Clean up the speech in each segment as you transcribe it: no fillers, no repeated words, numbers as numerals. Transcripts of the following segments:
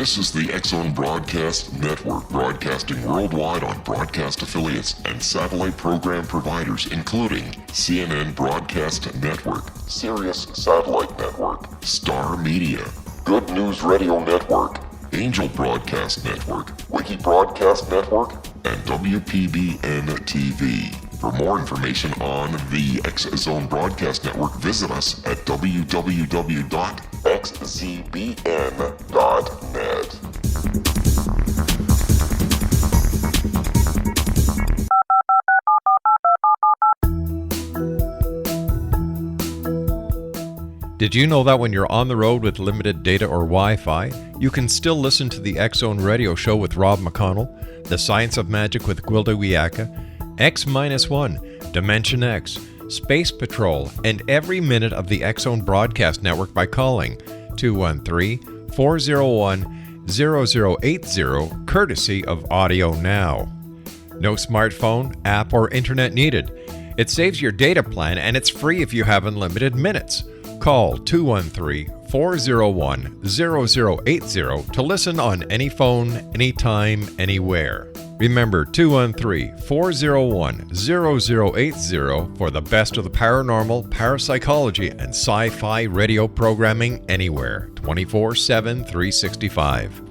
This is the X-Zone Broadcast Network, broadcasting worldwide on broadcast affiliates and satellite program providers, including CNN Broadcast Network, Sirius Satellite Network, Star Media, Good News Radio Network, Angel Broadcast Network, Wiki Broadcast Network, and WPBN TV. For more information on the X-Zone Broadcast Network, visit us at www.xzbn.net. Did you know that when you're on the road with limited data or Wi-Fi, you can still listen to the X-Zone Radio Show with Rob McConnell, The Science of Magic with Gwilda Wiyaka, X-1, Dimension X, Space Patrol, and every minute of the X-Zone Broadcast Network by calling 213-401-0080, courtesy of Audio Now. No smartphone, app, or internet needed. It saves your data plan and it's free if you have unlimited minutes. Call 213-401-0080 to listen on any phone, anytime, anywhere. Remember 213-401-0080 for the best of the paranormal, parapsychology, and sci-fi radio programming anywhere, 24/7, 365.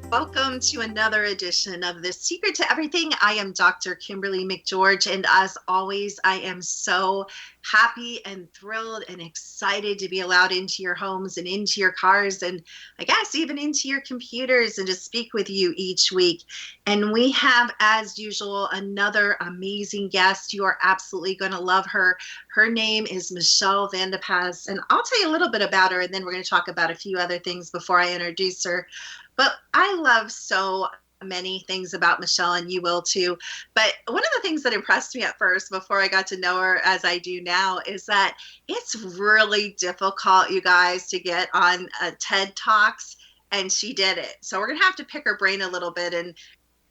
Welcome to another edition of The Secret to Everything. I am Dr. Kimberly McGeorge, and as always, I am so happy and thrilled and excited to be allowed into your homes and into your cars and I guess even into your computers and to speak with you each week. And we have, as usual, another amazing guest. You are absolutely going to love her. Her name is Michelle Vandepass, and I'll tell you a little bit about her, and then we're going to talk about a few other things before I introduce her. But I love so many things about Michelle, and you will too. But one of the things that impressed me at first before I got to know her as I do now is that it's really difficult, you guys, to get on TED Talks, and she did it. So we're going to have to pick her brain a little bit, and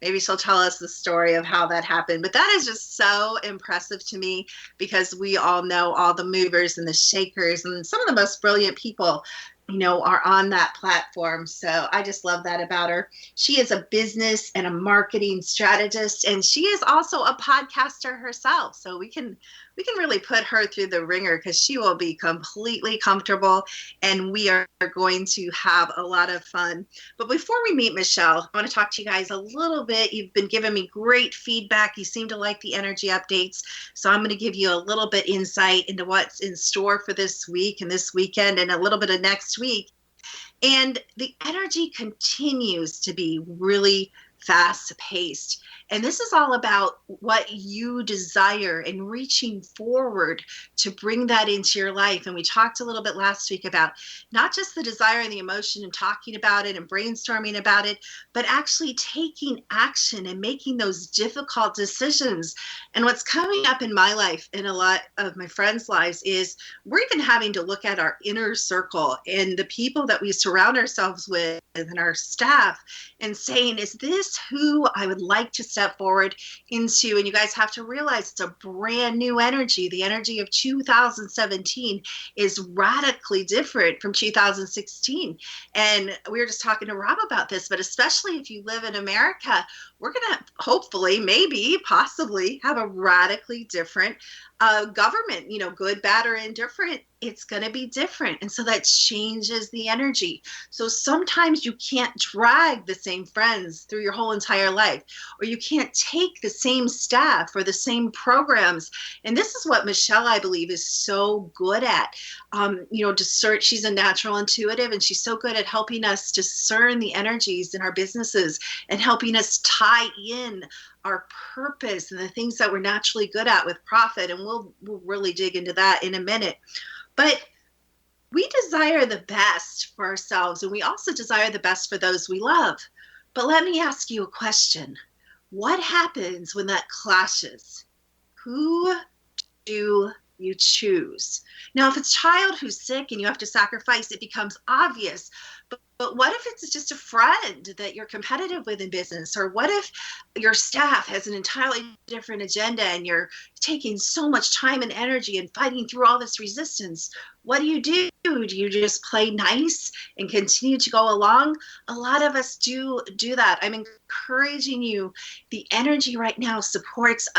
maybe she'll tell us the story of how that happened. But that is just so impressive to me because we all know all the movers and the shakers and some of the most brilliant people are on that platform. So I just love that about her. She is a business and a marketing strategist, and she is also a podcaster herself. So we can really put her through the ringer because she will be completely comfortable, and we are going to have a lot of fun. But before we meet Michelle, I want to talk to you guys a little bit. You've been giving me great feedback. You seem to like the energy updates. So I'm going to give you a little bit insight into what's in store for this week and this weekend and a little bit of next week. And the energy continues to be really fast-paced. And this is all about what you desire and reaching forward to bring that into your life. And we talked a little bit last week about not just the desire and the emotion and talking about it and brainstorming about it, but actually taking action and making those difficult decisions. And what's coming up in my life and a lot of my friends' lives is we're even having to look at our inner circle and the people that we surround ourselves with and our staff and saying, is this who I would like to step forward into? And you guys have to realize it's a brand new energy. The energy of 2017 is radically different from 2016. And we were just talking to Rob about this, but especially if you live in America, we're going to hopefully, maybe, possibly have a radically different government, good, bad, or indifferent. It's going to be different. And so that changes the energy. So sometimes you can't drag the same friends through your whole entire life, or you can't take the same staff or the same programs. And this is what Michelle, I believe, is so good at. She's a natural intuitive, and she's so good at helping us discern the energies in our businesses and helping us tie in our purpose and the things that we're naturally good at with profit. And we'll really dig into that in a minute. But we desire the best for ourselves, and we also desire the best for those we love. But let me ask you a question. What happens when that clashes? Who do you choose? Now, if it's a child who's sick and you have to sacrifice, it becomes obvious. But But what if it's just a friend that you're competitive with in business? Or what if your staff has an entirely different agenda and you're taking so much time and energy and fighting through all this resistance? What do? Do you just play nice and continue to go along? A lot of us do that. I'm encouraging you. The energy right now supports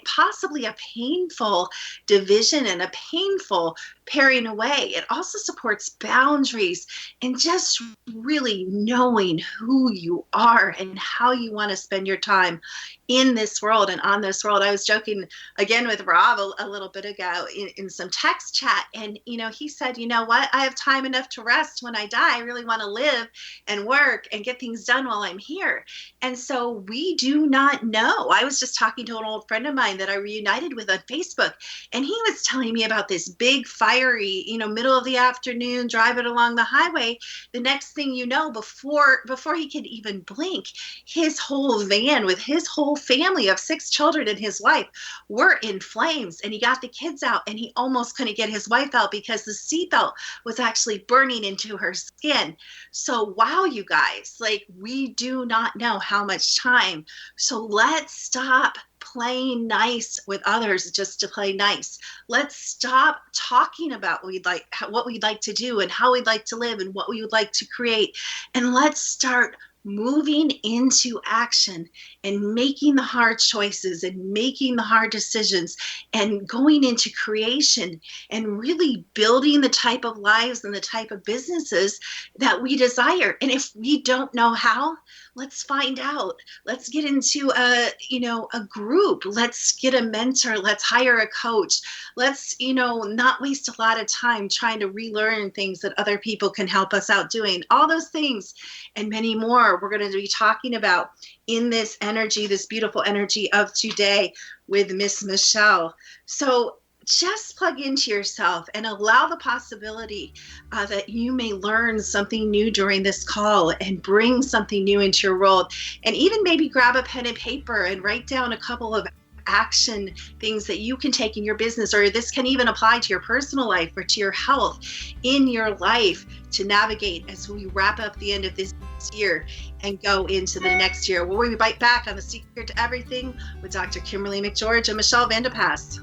possibly a painful division and a painful paring away. It also supports boundaries and just really knowing who you are and how you want to spend your time in this world and on this world. I was joking again with Rob a little bit ago in some text chat, and he said, you know what, I have time enough to rest when I die. I really want to live and work and get things done while I'm here. And so we do not know. I was just talking to an old friend of mine that I reunited with on Facebook, and he was telling me about this big fiery, middle of the afternoon, driving along the highway. The next thing you know, before he could even blink, his whole van with his whole family of 6 children and his wife were in flames, and he got the kids out, and he almost couldn't get his wife out because the seatbelt was actually burning into her skin. So wow, you guys, we do not know how much time. So let's stop playing nice with others just to play nice. Let's stop talking about what we'd like to do and how we'd like to live and what we would like to create, and let's start moving into action and making the hard choices and making the hard decisions and going into creation and really building the type of lives and the type of businesses that we desire. And if we don't know how, let's find out. Let's get into a group. Let's get a mentor. Let's hire a coach. Let's, not waste a lot of time trying to relearn things that other people can help us out doing. All those things and many more we're going to be talking about in this energy, this beautiful energy of today with Miss Michelle. So just plug into yourself and allow the possibility that you may learn something new during this call and bring something new into your world. And even maybe grab a pen and paper and write down a couple of action things that you can take in your business, or this can even apply to your personal life or to your health in your life to navigate as we wrap up the end of this year and go into the next year. We'll be right back on The Secret to Everything with Dr. Kimberly McGeorge and Michelle Vandepass.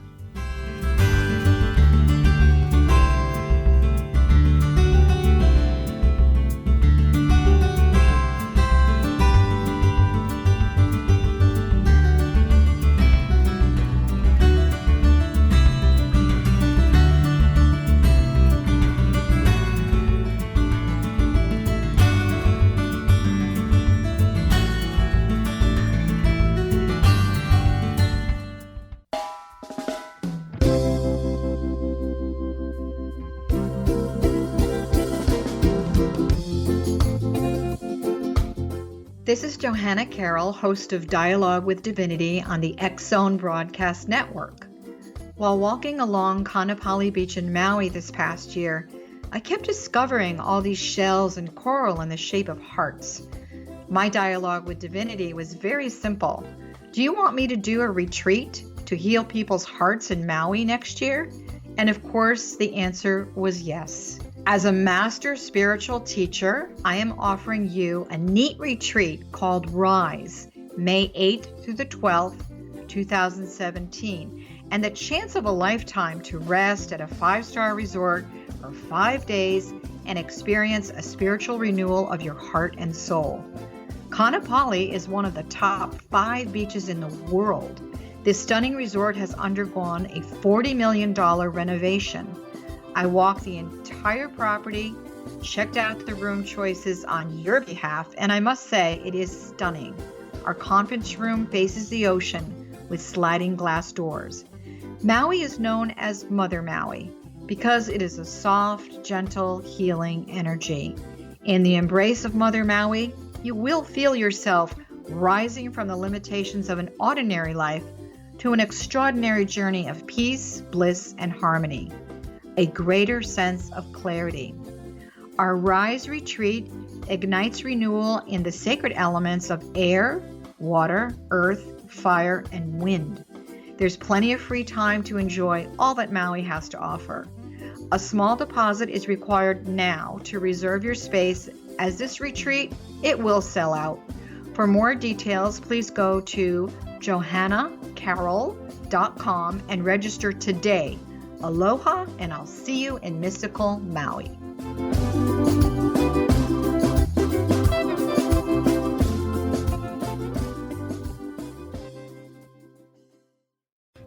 This is Johanna Carroll, host of Dialogue with Divinity on the X-Zone Broadcast Network. While walking along Kaanapali Beach in Maui this past year, I kept discovering all these shells and coral in the shape of hearts. My dialogue with Divinity was very simple. Do you want me to do a retreat to heal people's hearts in Maui next year? And of course, the answer was yes. As a master spiritual teacher, I am offering you a neat retreat called Rise, May 8th through the 12th, 2017, and the chance of a lifetime to rest at a 5-star resort for 5 days and experience a spiritual renewal of your heart and soul. Kaanapali is one of the top 5 beaches in the world. This stunning resort has undergone a $40 million renovation. I walked the entire property, checked out the room choices on your behalf, and I must say it is stunning. Our conference room faces the ocean with sliding glass doors. Maui is known as Mother Maui because it is a soft, gentle, healing energy. In the embrace of Mother Maui, you will feel yourself rising from the limitations of an ordinary life to an extraordinary journey of peace, bliss, and harmony. A greater sense of clarity. Our Rise retreat ignites renewal in the sacred elements of air, water, earth, fire, and wind. There's plenty of free time to enjoy all that Maui has to offer. A small deposit is required now to reserve your space as this retreat, it will sell out. For more details, please go to johannacarroll.com and register today. Aloha, and I'll see you in mystical Maui.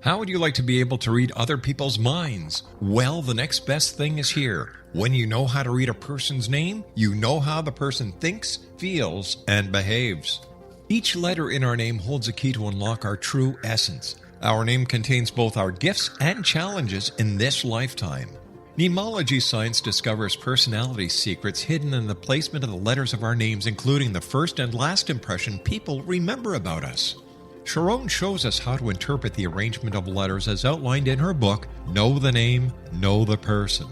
How would you like to be able to read other people's minds? Well, the next best thing is here. When you know how to read a person's name, you know how the person thinks, feels, and behaves. Each letter in our name holds a key to unlock our true essence. Our name contains both our gifts and challenges in this lifetime. Mnemology science discovers personality secrets hidden in the placement of the letters of our names, including the first and last impression people remember about us. Sharon shows us how to interpret the arrangement of letters as outlined in her book, Know the Name, Know the Person.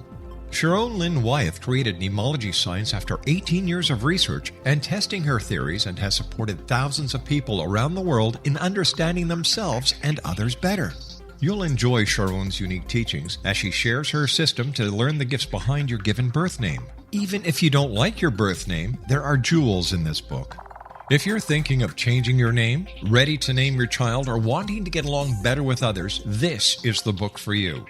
Sharon Lynn Wyeth created mnemology science after 18 years of research and testing her theories, and has supported thousands of people around the world in understanding themselves and others better. You'll enjoy Sharon's unique teachings as she shares her system to learn the gifts behind your given birth name. Even if you don't like your birth name, there are jewels in this book. If you're thinking of changing your name, ready to name your child, or wanting to get along better with others, this is the book for you.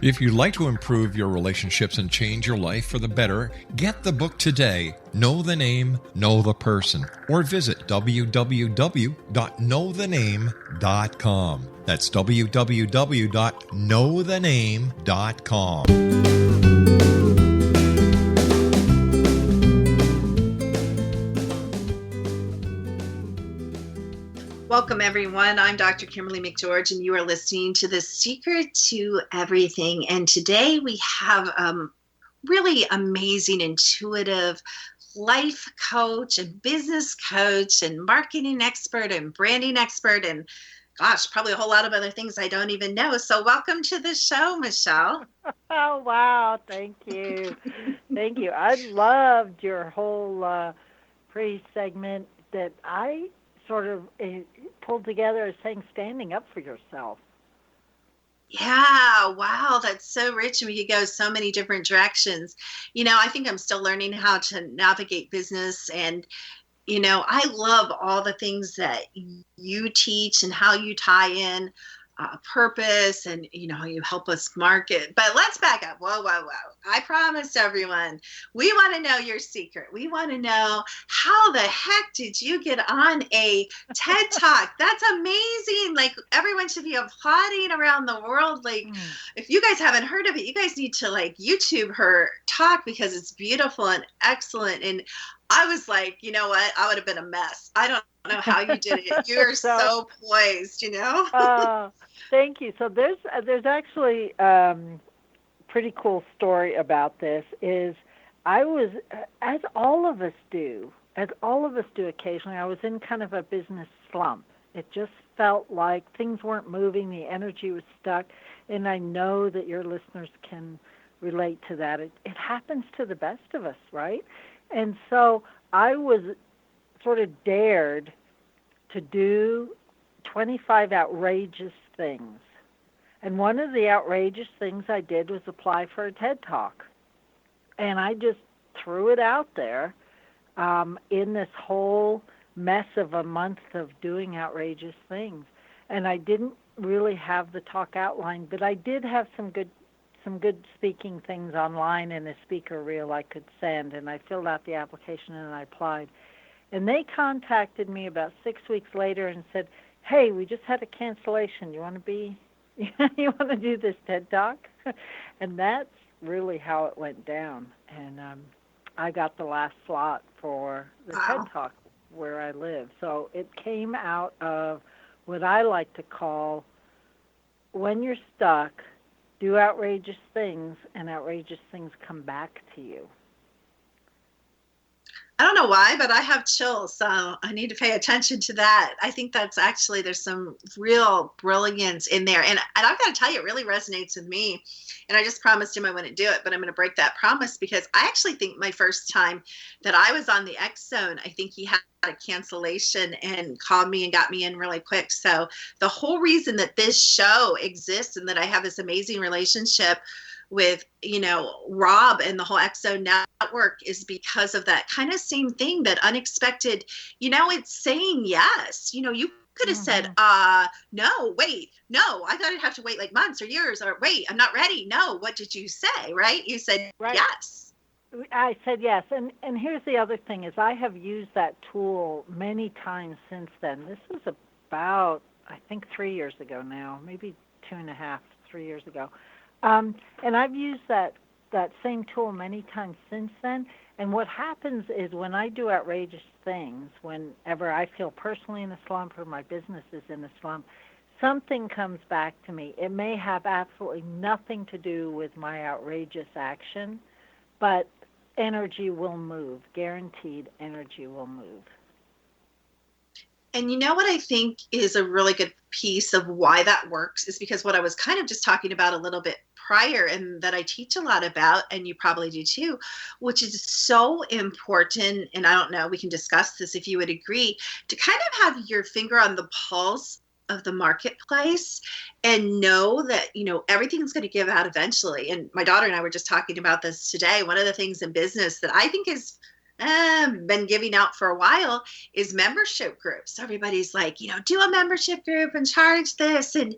If you'd like to improve your relationships and change your life for the better, get the book today, Know the Name, Know the Person, or visit www.knowthename.com. That's www.knowthename.com. Welcome, everyone. I'm Dr. Kimberly McGeorge, and you are listening to The Secret to Everything. And today we have really amazing, intuitive life coach and business coach and marketing expert and branding expert and, gosh, probably a whole lot of other things I don't even know. So welcome to the show, Michelle. Oh, wow. Thank you. Thank you. I loved your whole pre-segment that I sort of pulled together as saying standing up for yourself. Yeah, wow, that's so rich, and we could go so many different directions. I think I'm still learning how to navigate business, and I love all the things that you teach and how you tie in purpose, and you help us market. But let's back up. Whoa. I promised everyone we want to know your secret. We want to know, how the heck did you get on a TED Talk? That's amazing. Like, everyone should be applauding around the world. Like, if you guys haven't heard of it, you guys need to YouTube her talk, because it's beautiful and excellent. And I was like, you know what? I would have been a mess. I don't know how you did it. You're so poised, Thank you. So there's actually pretty cool story about this. Is I was, as all of us do occasionally, I was in kind of a business slump. It just felt like things weren't moving, the energy was stuck, and I know that your listeners can relate to that. It happens to the best of us, right? And so I was sort of dared to do 25 outrageous things. And one of the outrageous things I did was apply for a TED Talk. And I just threw it out there in this whole mess of a month of doing outrageous things. And I didn't really have the talk outlined, but I did have some good speaking things online and a speaker reel I could send, and I filled out the application and I applied. And they contacted me about 6 weeks later and said, "Hey, we just had a cancellation. You want to do this TED Talk?" And that's really how it went down. And I got the last slot for the TED Talk where I live. So it came out of what I like to call, when you're stuck, do outrageous things, and outrageous things come back to you. I don't know why, but I have chills, so I need to pay attention to that. I think that's actually, there's some real brilliance in there. And I've got to tell you, it really resonates with me. And I just promised him I wouldn't do it, but I'm going to break that promise, because I actually think my first time that I was on the X Zone, I think he had a cancellation and called me and got me in really quick. So the whole reason that this show exists and that I have this amazing relationship with, Rob and the whole XO network is because of that kind of same thing, that unexpected, it's saying yes. You could have said, no, wait, no, I thought I'd have to wait like months or years, or wait, I'm not ready. No, what did you say? Right? You said Right. yes. I said yes. And here's the other thing is I have used that tool many times since then. This was about, I think, 3 years ago now, maybe 2.5, 3 years ago. And I've used that same tool many times since then. And what happens is when I do outrageous things, whenever I feel personally in a slump or my business is in a slump, something comes back to me. It may have absolutely nothing to do with my outrageous action, but energy will move. Guaranteed energy will move. And what I think is a really good piece of why that works is because what I was kind of just talking about a little bit prior, and that I teach a lot about, and you probably do too, which is so important. And I don't know, we can discuss this if you would agree, to kind of have your finger on the pulse of the marketplace and know that, everything's going to give out eventually. And my daughter and I were just talking about this today. One of the things in business that I think is been giving out for a while is membership groups. Everybody's like, do a membership group and charge this, and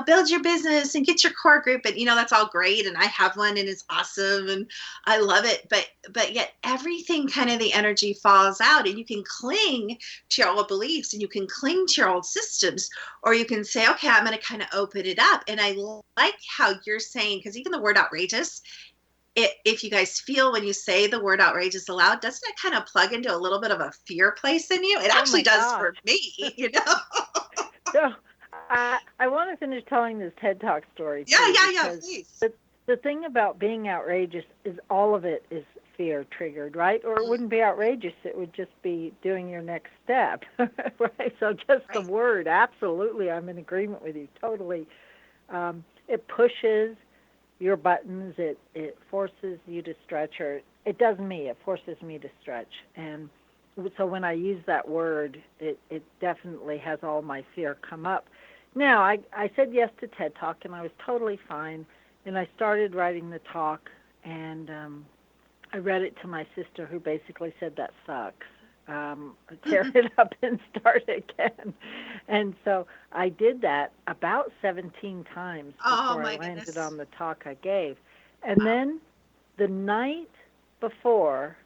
build your business and get your core group, and that's all great, and I have one and it's awesome and I love it, but yet everything, kind of the energy falls out, and you can cling to your old beliefs and you can cling to your old systems, or you can say, okay, I'm going to kind of open it up. And I like how you're saying, because even the word outrageous, if you guys feel when you say the word outrageous aloud, doesn't it kind of plug into a little bit of a fear place in you? It actually does for me, So I want to finish telling this TED Talk story. Yeah, please. The thing about being outrageous is all of it is fear triggered, right? Or it wouldn't be outrageous. It would just be doing your next step, right? So just the word, absolutely, I'm in agreement with you, totally. It pushes your buttons, it forces you to stretch, or it does me, it forces me to stretch. And so when I use that word, it definitely has all my fear come up. Now, I said yes to TED Talk, and I was totally fine, and I started writing the talk, and I read it to my sister, who basically said, that sucks. Tear it up and start again. And so I did that about 17 times before I landed on the talk I gave. And then the night before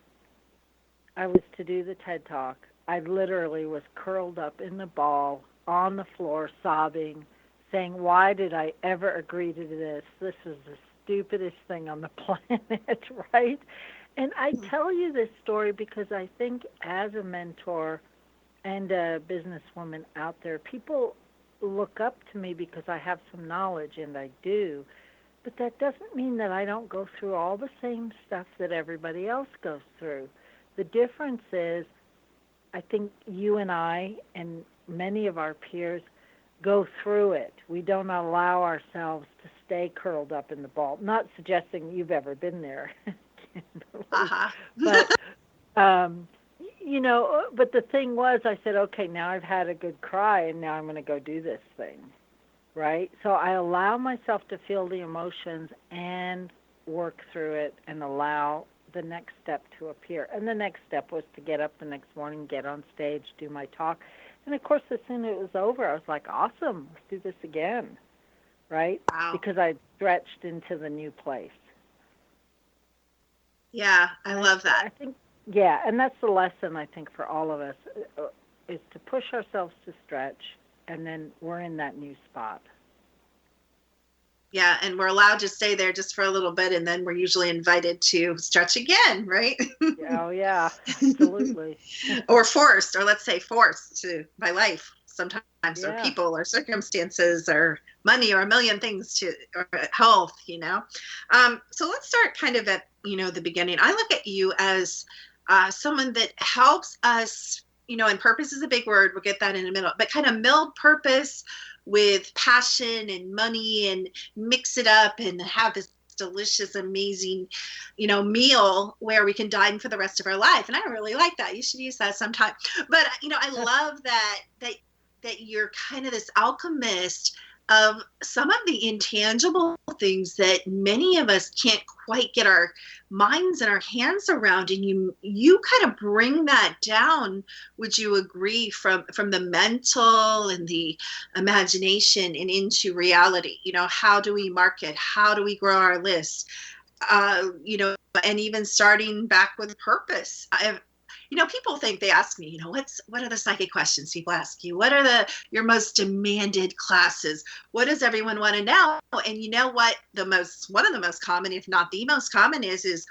I was to do the TED Talk, I literally was curled up in the ball on the floor sobbing, saying, why did I ever agree to this? This is the stupidest thing on the planet, right? And I tell you this story because I think as a mentor and a businesswoman out there, people look up to me because I have some knowledge, and I do. But that doesn't mean that I don't go through all the same stuff that everybody else goes through. The difference is I think you and I and many of our peers go through it. We don't allow ourselves to stay curled up in the ball. Not suggesting you've ever been there. But but the thing was, I said, okay, now I've had a good cry, and now I'm going to go do this thing, right? So I allow myself to feel the emotions and work through it and allow the next step to appear. And the next step was to get up the next morning, get on stage, do my talk. And of course, as soon as it was over, I was like, awesome, let's do this again, right? Wow. Because I stretched into the new place. Yeah, I love that. I think, yeah, and that's the lesson, I think, for all of us, is to push ourselves to stretch, and then we're in that new spot. Yeah, and we're allowed to stay there just for a little bit, and then we're usually invited to stretch again, right? Oh, yeah, absolutely. Or forced, or let's say forced by life sometimes, or people, or circumstances, or money, or a million things, or health, So let's start kind of at, the beginning. I look at you as someone that helps us, and purpose is a big word. We'll get that in a minute, but kind of meld purpose with passion and money, and mix it up and have this delicious, amazing, meal where we can dine for the rest of our life. And I really like that. You should use that sometime. But, I love that you're kind of this alchemist of some of the intangible things that many of us can't quite get our minds and our hands around. And you kind of bring that down, would you agree, from the mental and the imagination and into reality? How do we market? How do we grow our list? And even starting back with purpose. People think, they ask me, what are the psychic questions people ask you? What are your most demanded classes? What does everyone want to know? And you know what? One of the most common, if not the most common, is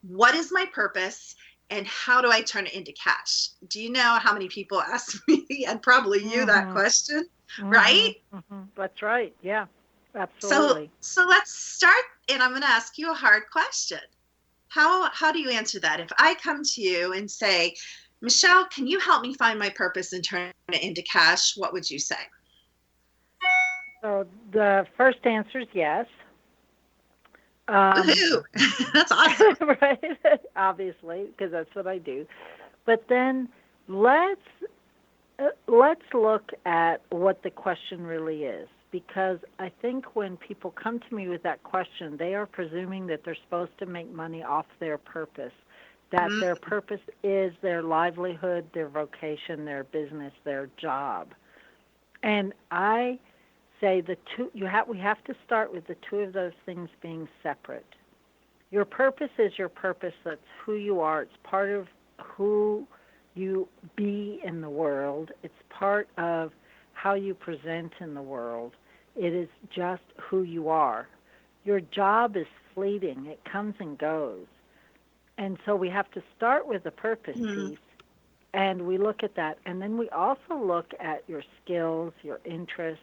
what is my purpose and how do I turn it into cash? Do you know how many people ask me, and probably you, that question, right? That's right. Yeah, absolutely. So let's start, and I'm going to ask you a hard question. How do you answer that? If I come to you and say, Michelle, can you help me find my purpose and turn it into cash? What would you say? So the first answer is yes. That's awesome. Right? Obviously, because that's what I do. But then let's look at what the question really is. Because I think when people come to me with that question, they are presuming that they're supposed to make money off their purpose, that their purpose is their livelihood, their vocation, their business, their job. And I say we have to start with the two of those things being separate. Your purpose is your purpose. That's who you are. It's part of who you be in the world. It's part of how you present in the world. It is just who you are. Your job is fleeting. It comes and goes. And so we have to start with the purpose piece, and we look at that. And then we also look at your skills, your interest,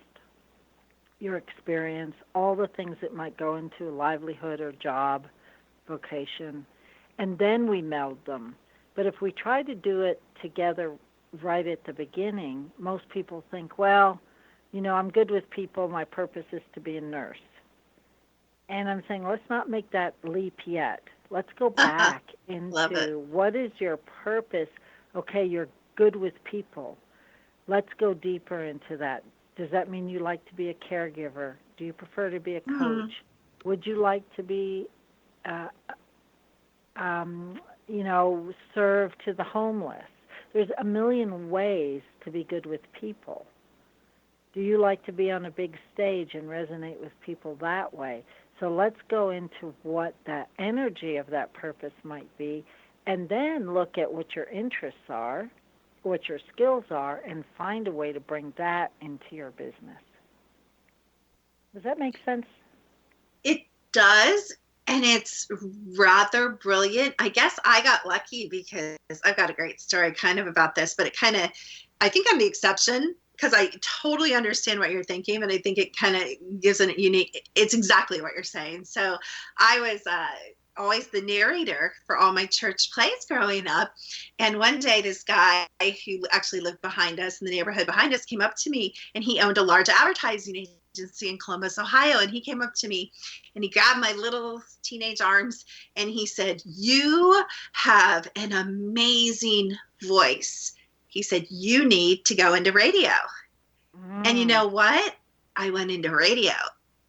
your experience, all the things that might go into a livelihood or job, vocation, and then we meld them. But if we try to do it together right at the beginning, most people think, well, I'm good with people. My purpose is to be a nurse. And I'm saying, let's not make that leap yet. Let's go back into what is your purpose. Okay, you're good with people. Let's go deeper into that. Does that mean you like to be a caregiver? Do you prefer to be a coach? Would you like to be, serve to the homeless? There's a million ways to be good with people. Do you like to be on a big stage and resonate with people that way? So let's go into what the energy of that purpose might be, and then look at what your interests are, what your skills are, and find a way to bring that into your business. Does that make sense? It does, and it's rather brilliant. I guess I got lucky because I've got a great story kind of about this, but I think I'm the exception, because I totally understand what you're thinking, and I think it kind of gives it's exactly what you're saying. So I was always the narrator for all my church plays growing up. And one day this guy who actually lived behind us in the neighborhood behind us came up to me, and he owned a large advertising agency in Columbus, Ohio. And he came up to me and he grabbed my little teenage arms and he said, "You have an amazing voice." He said, "You need to go into radio." And you know what? I went into radio.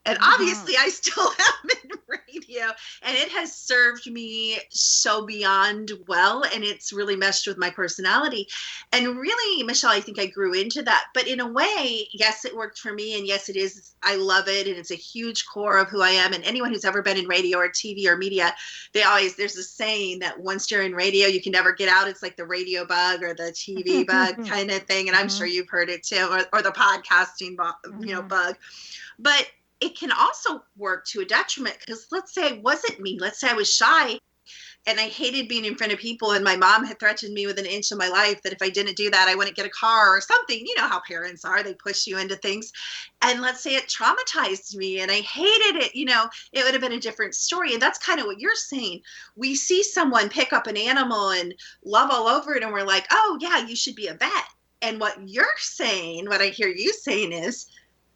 And obviously I still am in radio. And it has served me so beyond well. And it's really meshed with my personality. And really, Michelle, I think I grew into that. But in a way, yes, it worked for me. And yes, it is. I love it. And it's a huge core of who I am. And anyone who's ever been in radio or TV or media, there's a saying that once you're in radio, you can never get out. It's like the radio bug or the TV bug kind of thing. And I'm sure you've heard it too, or the podcasting bug. But it can also work to a detriment, because let's say it wasn't me. Let's say I was shy and I hated being in front of people, and my mom had threatened me with an inch of my life that if I didn't do that, I wouldn't get a car or something. You know how parents are. They push you into things. And let's say it traumatized me and I hated it. It would have been a different story. And that's kind of what you're saying. We see someone pick up an animal and love all over it, and we're like, oh, yeah, you should be a vet. And what you're saying, what I hear you saying is,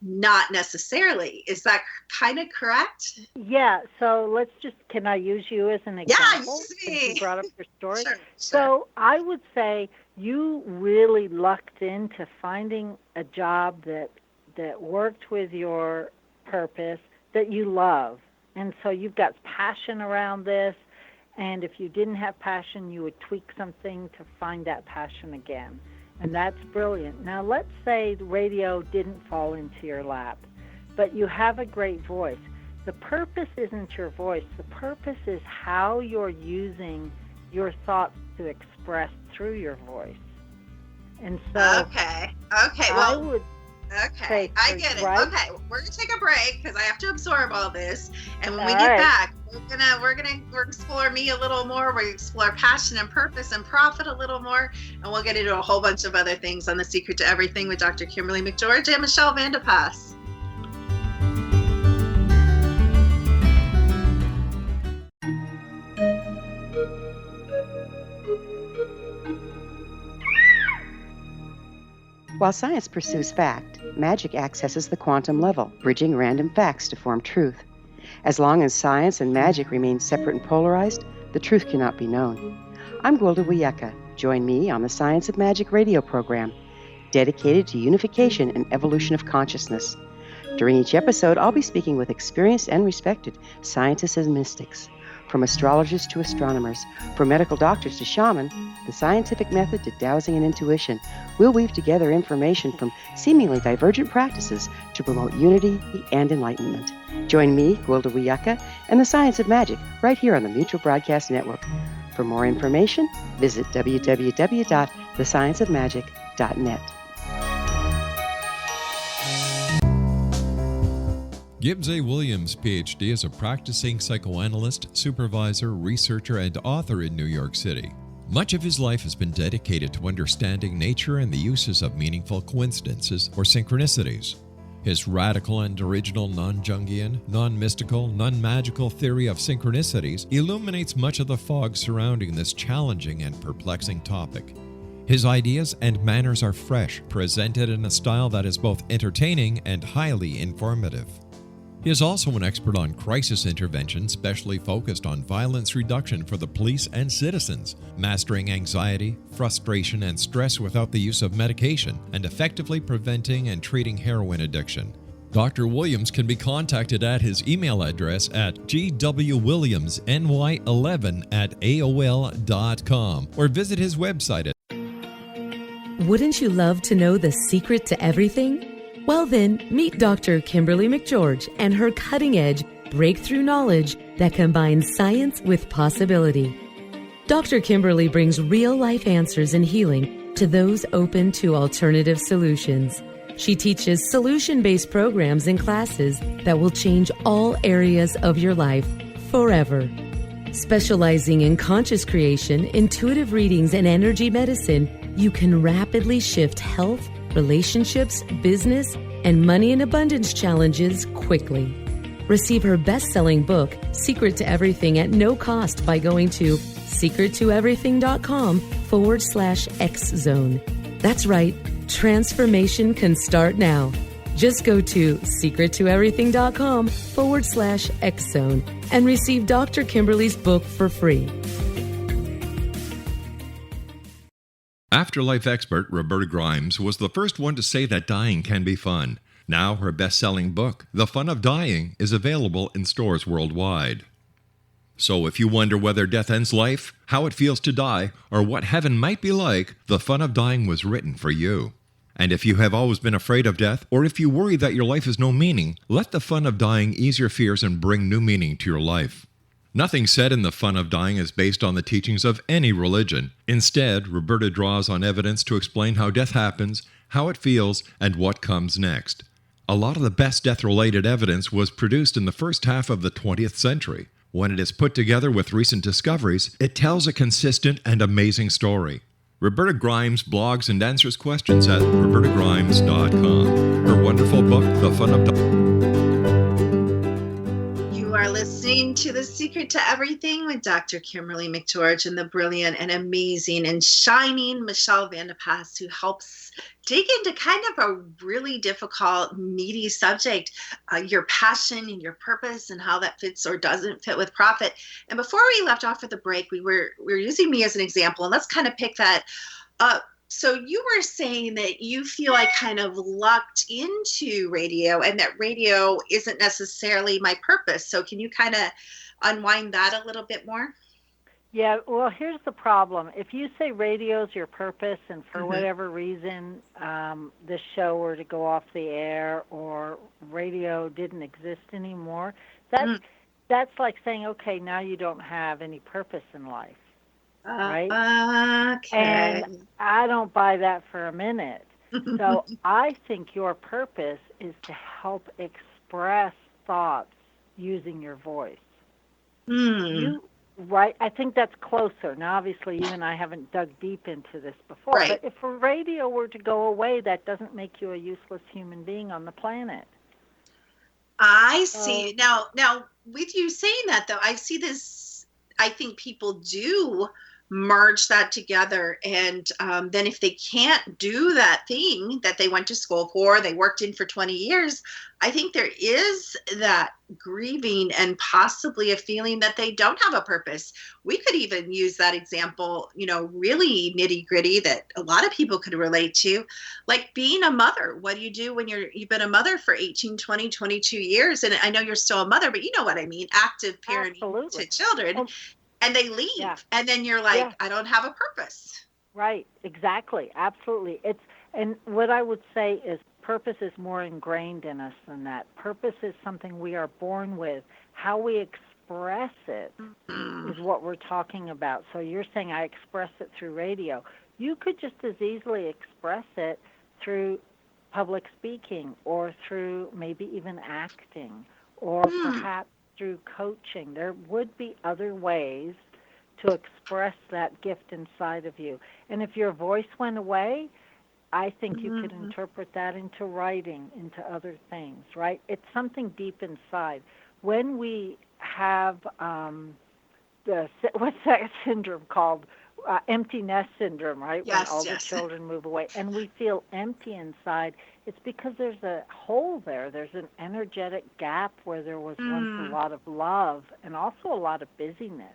not necessarily. Is that kind of correct? Yeah. So can I use you as an example? Yeah, you brought up your story. Sure. So I would say you really lucked into finding a job that that worked with your purpose that you love. And so you've got passion around this. And if you didn't have passion, you would tweak something to find that passion again. And that's brilliant. Now, let's say the radio didn't fall into your lap, but you have a great voice. The purpose isn't your voice. The purpose is how you're using your thoughts to express through your voice. And so Okay, I would okay, I get it. right? Okay, we're gonna take a break because I have to absorb all this, and when we All get right. back, we're gonna explore me a little more. We explore passion and purpose and profit a little more, and we'll get into a whole bunch of other things on The Secret to Everything with Dr. Kimberly McGeorge and Michelle Vandepass. While science pursues fact, magic accesses the quantum level, bridging random facts to form truth. As long as science and magic remain separate and polarized, the truth cannot be known. I'm Gwilda Wiyaka. Join me on the Science of Magic radio program, dedicated to unification and evolution of consciousness. During each episode, I'll be speaking with experienced and respected scientists and mystics. From astrologers to astronomers, from medical doctors to shaman, the scientific method to dowsing and intuition, we'll weave together information from seemingly divergent practices to promote unity and enlightenment. Join me, Gwilda Wiyaka, and the Science of Magic right here on the Mutual Broadcast Network. For more information, visit www.thescienceofmagic.net. Gibbs A. Williams, Ph.D., is a practicing psychoanalyst, supervisor, researcher, and author in New York City. Much of his life has been dedicated to understanding nature and the uses of meaningful coincidences or synchronicities. His radical and original non-Jungian, non-mystical, non-magical theory of synchronicities illuminates much of the fog surrounding this challenging and perplexing topic. His ideas and manners are fresh, presented in a style that is both entertaining and highly informative. He is also an expert on crisis intervention, specially focused on violence reduction for the police and citizens, mastering anxiety, frustration, and stress without the use of medication, and effectively preventing and treating heroin addiction. Dr. Williams can be contacted at his email address at gwwilliamsny11@aol.com or visit his website at Wouldn't you love to know the secret to everything? Well then, meet Dr. Kimberly McGeorge and her cutting-edge breakthrough knowledge that combines science with possibility. Dr. Kimberly brings real-life answers and healing to those open to alternative solutions. She teaches solution-based programs and classes that will change all areas of your life forever. Specializing in conscious creation, intuitive readings, and energy medicine, you can rapidly shift health, relationships, business, and money and abundance challenges quickly. Receive her best-selling book, Secret to Everything, at no cost by going to secrettoeverything.com/X-Zone. That's right, transformation can start now. Just go to secrettoeverything.com/X-Zone and receive Dr. Kimberly's book for free. Afterlife expert Roberta Grimes was the first one to say that dying can be fun. Now her best-selling book, The Fun of Dying, is available in stores worldwide. So if you wonder whether death ends life, how it feels to die, or what heaven might be like, The Fun of Dying was written for you. And if you have always been afraid of death, or if you worry that your life has no meaning, let The Fun of Dying ease your fears and bring new meaning to your life. Nothing said in The Fun of Dying is based on the teachings of any religion. Instead, Roberta draws on evidence to explain how death happens, how it feels, and what comes next. A lot of the best death-related evidence was produced in the first half of the 20th century. When it is put together with recent discoveries, it tells a consistent and amazing story. Roberta Grimes blogs and answers questions at robertagrimes.com. Her wonderful book, The Fun of Dying. You are listening to The Secret to Everything with Dr. Kimberly McGeorge and the brilliant and amazing and shining Michelle Vandepass, who helps dig into kind of a really difficult, meaty subject, your passion and your purpose and how that fits or doesn't fit with profit. And before we left off at the break, we were using me as an example, and let's kind of pick that up. So you were saying that you feel like kind of lucked into radio and that radio isn't necessarily my purpose. So can you kind of unwind that a little bit more? Yeah, well, here's the problem. If you say radio's your purpose and for whatever reason this show were to go off the air or radio didn't exist anymore, that's like saying, okay, now you don't have any purpose in life, right? Okay. And I don't buy that for a minute. So I think your purpose is to help express thoughts using your voice. Right, I think that's closer. Now, obviously, you and I haven't dug deep into this before, Right. But if a radio were to go away, that doesn't make you a useless human being on the planet. I see. Now, with you saying that, though, I see this, I think people do merge that together. And then if they can't do that thing that they went to school for, they worked in for 20 years, I think there is that grieving and possibly a feeling that they don't have a purpose. We could even use that example, really nitty gritty that a lot of people could relate to, like being a mother. What do you do when you've been a mother for 18, 20, 22 years? And I know you're still a mother, but you know what I mean, active parenting to children. And they leave, and then you're like, I don't have a purpose. Right, exactly, absolutely. And what I would say is purpose is more ingrained in us than that. Purpose is something we are born with. How we express it is what we're talking about. So you're saying I express it through radio. You could just as easily express it through public speaking or through maybe even acting or perhaps through coaching. There would be other ways to express that gift inside of you. And if your voice went away, I think you could interpret that into writing, into other things, right? It's something deep inside. When we have what's that syndrome called? Empty nest syndrome, right? Yes, when all the children move away. And we feel empty inside. It's because there's a hole there. There's an energetic gap where there was once a lot of love and also a lot of busyness.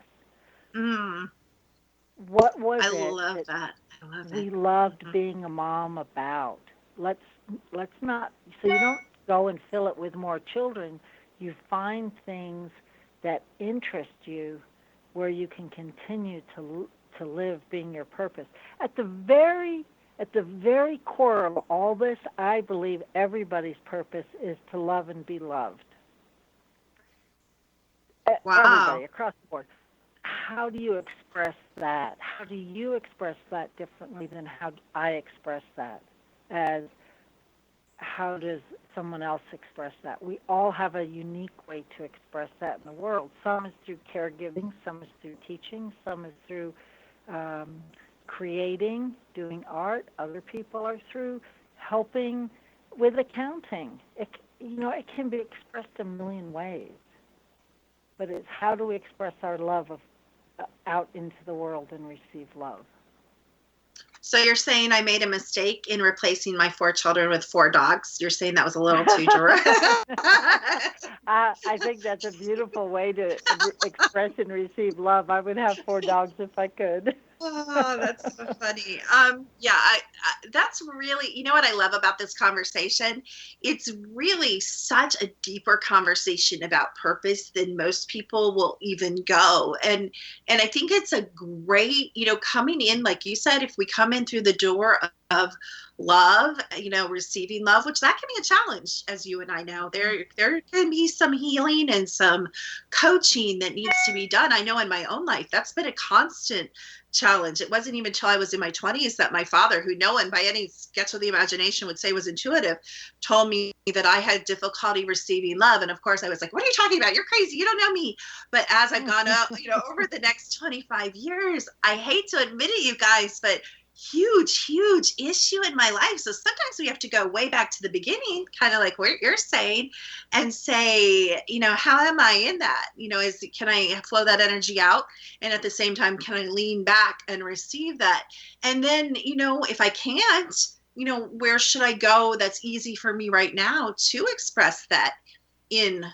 What was it? I love that. We loved being a mom about? Let's not, so you don't go and fill it with more children. You find things that interest you where you can continue to live being your purpose. At the very core of all this, I believe everybody's purpose is to love and be loved. Wow. Everybody across the board. How do you express that? How do you express that differently than how I express that? As how does someone else express that? We all have a unique way to express that in the world. Some is through caregiving, some is through teaching, some is through creating, doing art. Other people are through helping with accounting. It can be expressed a million ways. But it's how do we express our love out into the world and receive love? So you're saying I made a mistake in replacing my 4 children with 4 dogs? You're saying that was a little too direct? I think that's a beautiful way to express and receive love. I would have 4 dogs if I could. Oh, that's so funny. I that's really, what I love about this conversation? It's really such a deeper conversation about purpose than most people will even go. And I think it's a great, coming in, like you said, if we come in through the door of love, receiving love, which that can be a challenge, as you and I know. There can be some healing and some coaching that needs to be done. I know in my own life, that's been a constant challenge. It wasn't even until I was in my 20s that my father, who no one by any sketch of the imagination would say was intuitive, told me that I had difficulty receiving love. And of course I was like, what are you talking about? You're crazy. You don't know me. But as I've gone up, over the next 25 years, I hate to admit it, you guys, but huge issue in my life. So sometimes we have to go way back to the beginning, kind of like what you're saying, and say, how am I in that? Can I flow that energy out? And at the same time, can I lean back and receive that? And then, if I can't, where should I go that's easy for me right now to express that? in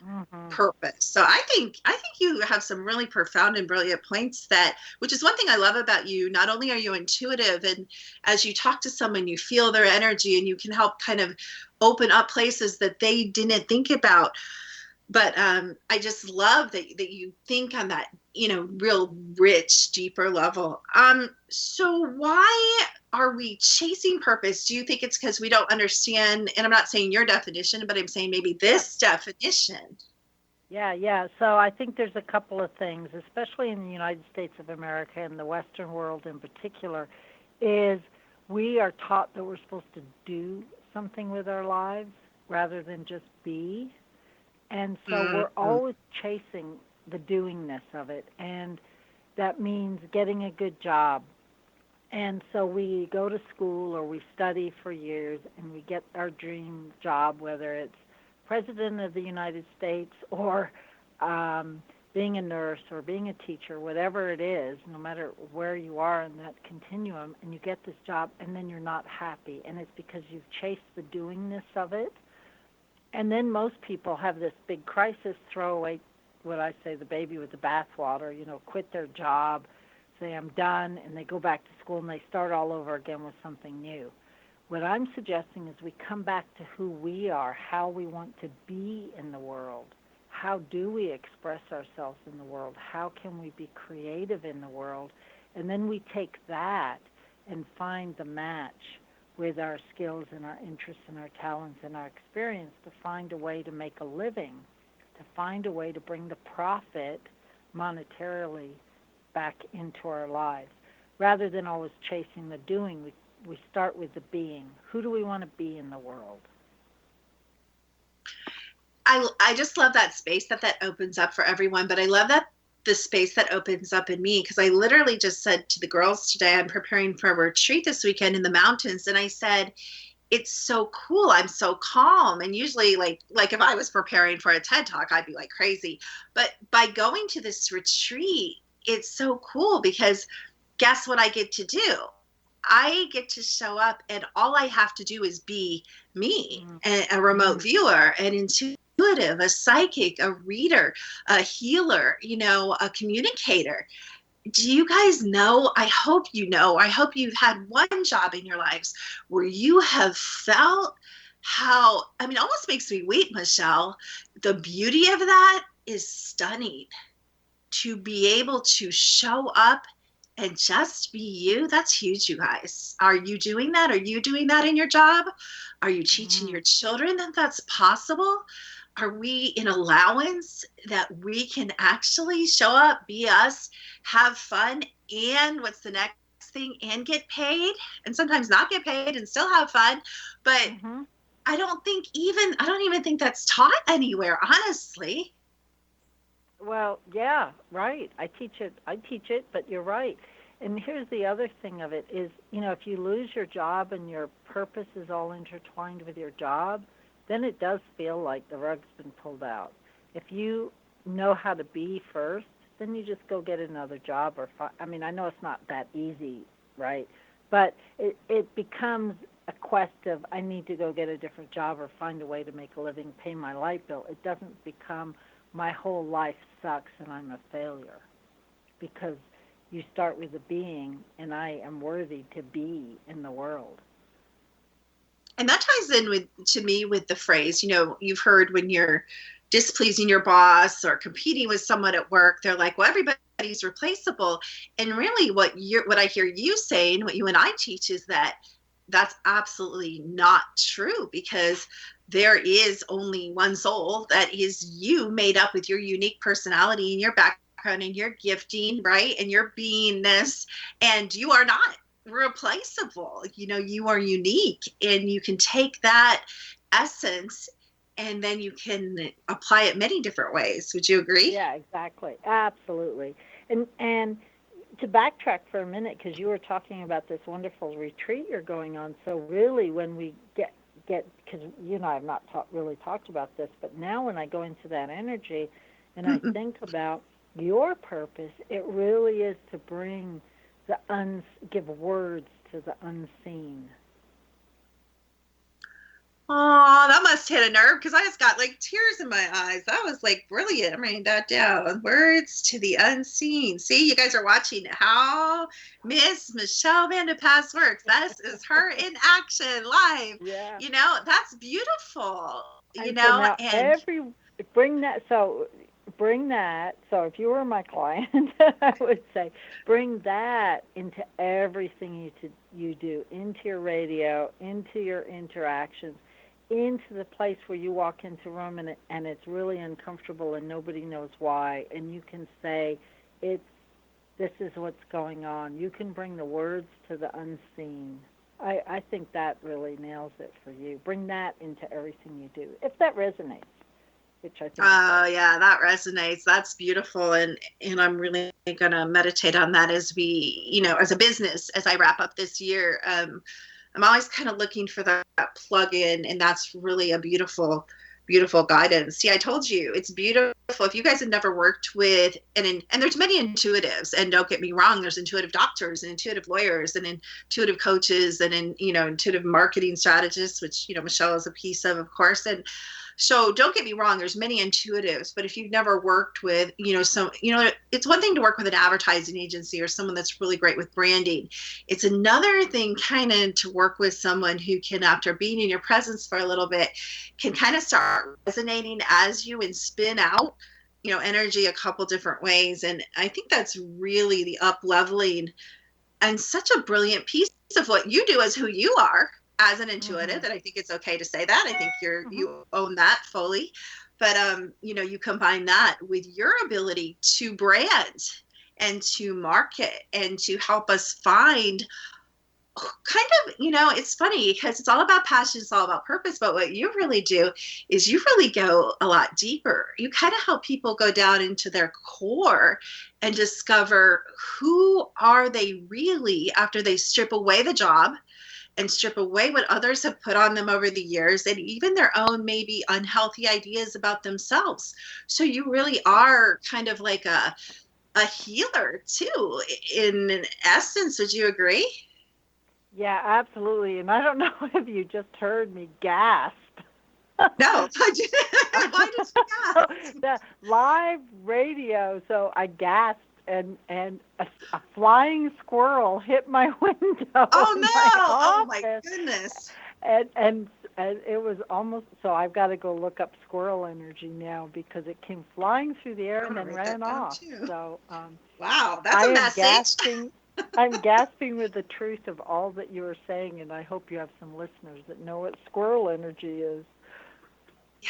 purpose. So I think you have some really profound and brilliant points, that which is one thing I love about you. Not only are you intuitive, and as you talk to someone you feel their energy and you can help kind of open up places that they didn't think about, but I just love that you think on that, real rich, deeper level. So why are we chasing purpose? Do you think it's because we don't understand, and I'm not saying your definition, but I'm saying maybe this definition? Yeah. So I think there's a couple of things, especially in the United States of America and the Western world in particular, is we are taught that we're supposed to do something with our lives rather than just be. And so we're always chasing the doingness of it, and that means getting a good job. And so we go to school or we study for years and we get our dream job, whether it's President of the United States or being a nurse or being a teacher, whatever it is, no matter where you are in that continuum, and you get this job and then you're not happy. And it's because you've chased the doingness of it. And then most people have this big crisis, throw away, what I say, the baby with the bathwater, quit their job, say, I'm done, and they go back to school and they start all over again with something new. What I'm suggesting is we come back to who we are, how we want to be in the world. How do we express ourselves in the world? How can we be creative in the world? And then we take that and find the match with our skills and our interests and our talents and our experience to find a way to make a living, to find a way to bring the profit monetarily back into our lives. Rather than always chasing the doing, we start with the being. Who do we want to be in the world? I just love that space that opens up for everyone, but I love that the space that opens up in me, because I literally just said to the girls today, I'm preparing for a retreat this weekend in the mountains, and I said, it's so cool, I'm so calm. And usually like if I was preparing for a TED Talk, I'd be like crazy. But by going to this retreat, it's so cool, because guess what I get to do? I get to show up, and all I have to do is be me, a remote viewer, an intuitive, a psychic, a reader, a healer, a communicator. Do you guys know? I hope you've had one job in your lives where you have felt how, it almost makes me weep, Michelle. The beauty of that is stunning. To be able to show up and just be you, that's huge, you guys. Are you doing that? Are you doing that in your job? Are you teaching your children that that's possible? Are we in allowance that we can actually show up, be us, have fun, and what's the next thing, and get paid, and sometimes not get paid and still have fun? But I don't even think that's taught anywhere, honestly. Well, yeah, right. I teach it, but you're right. And here's the other thing of it is, if you lose your job and your purpose is all intertwined with your job, then it does feel like the rug's been pulled out. If you know how to be first, then you just go get another job I know it's not that easy, right? But it becomes a quest of, I need to go get a different job or find a way to make a living, pay my light bill. It doesn't become my whole life sucks and I'm a failure, because you start with the being, and I am worthy to be in the world. And that ties in to me with the phrase, you've heard when you're displeasing your boss or competing with someone at work, they're like, well, everybody's replaceable. And really what I hear you saying, what you and I teach, is that that's absolutely not true, because there is only one soul that is you, made up with your unique personality and your background and your gifting, right? And your beingness, and you are not replaceable. You are unique, and you can take that essence and then you can apply it many different ways. Would you agree? Yeah, exactly. Absolutely. And to backtrack for a minute, because you were talking about this wonderful retreat you're going on. So really, when we get because you and I have not really talked about this, but now when I go into that energy and I think about your purpose, it really is to bring give words to the unseen. Oh, that must hit a nerve because I just got like tears in my eyes. That was like brilliant. I'm writing that down. Words to the unseen. See, you guys are watching how Miss Michelle Vandepass works. This is her in action live. Yeah. You know, that's beautiful. You And know, so now and bring that. So if you were my client, I would say bring that into everything you do, into your radio, into your interactions, into the place where you walk into a room and it's really uncomfortable and nobody knows why, and you can say, this is what's going on. You can bring the words to the unseen. I think that really nails it for you. Bring that into everything you do, if that resonates. Which I think yeah, that resonates. That's beautiful. And I'm really going to meditate on that as we, you know, as a business, as I wrap up this year. I'm always kind of looking for that plug-in, and that's really a beautiful guidance. See, I told you, it's beautiful. If you guys have never worked with, and there's many intuitives, and don't get me wrong, there's intuitive doctors and intuitive lawyers and intuitive coaches and intuitive marketing strategists, which, you know, Michelle is a piece of course. And so don't get me wrong, there's many intuitives, but if you've never worked with, it's one thing to work with an advertising agency or someone that's really great with branding. It's another thing kind of to work with someone who can, after being in your presence for a little bit, can kind of start resonating as you and spin out, energy a couple different ways. And I think that's really the up-leveling and such a brilliant piece of what you do as who you are as an intuitive, that I think it's okay to say that. I think you own that fully. But, you combine that with your ability to brand and to market and to help us find kind of, it's funny because it's all about passion, it's all about purpose. But what you really do is you really go a lot deeper. You kind of help people go down into their core and discover who are they really after they strip away the job and strip away what others have put on them over the years, and even their own maybe unhealthy ideas about themselves. So you really are kind of like a healer too, in essence. Would you agree? Yeah, absolutely. And I don't know if you just heard me gasp. No, I didn't. Why did you gasp? The live radio, so I gasped. And a flying squirrel hit my window. Oh no! Oh my office. Goodness! And it was almost, so I've got to go look up squirrel energy now because it came flying through the air and then ran off. So wow, that's a message. I'm gasping with the truth of all that you are saying, and I hope you have some listeners that know what squirrel energy is.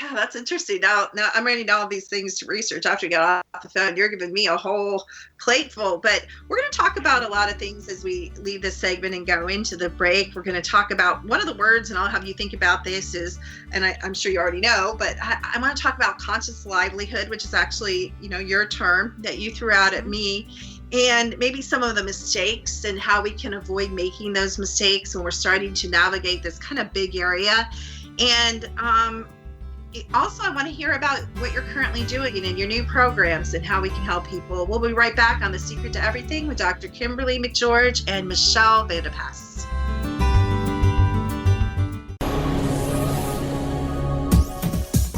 Yeah, that's interesting. Now I'm writing down all these things to research after we get off the phone. You're giving me a whole plate full, but we're going to talk about a lot of things as we leave this segment and go into the break. We're going to talk about one of the words, and I'll have you think about this is, and I'm sure you already know, but I want to talk about conscious livelihood, which is actually, your term that you threw out at me, and maybe some of the mistakes and how we can avoid making those mistakes when we're starting to navigate this kind of big area. And, also, I want to hear about what you're currently doing in your new programs and how we can help people. We'll be right back on The Secret to Everything with Dr. Kimberly McGeorge and Michelle Vandepass.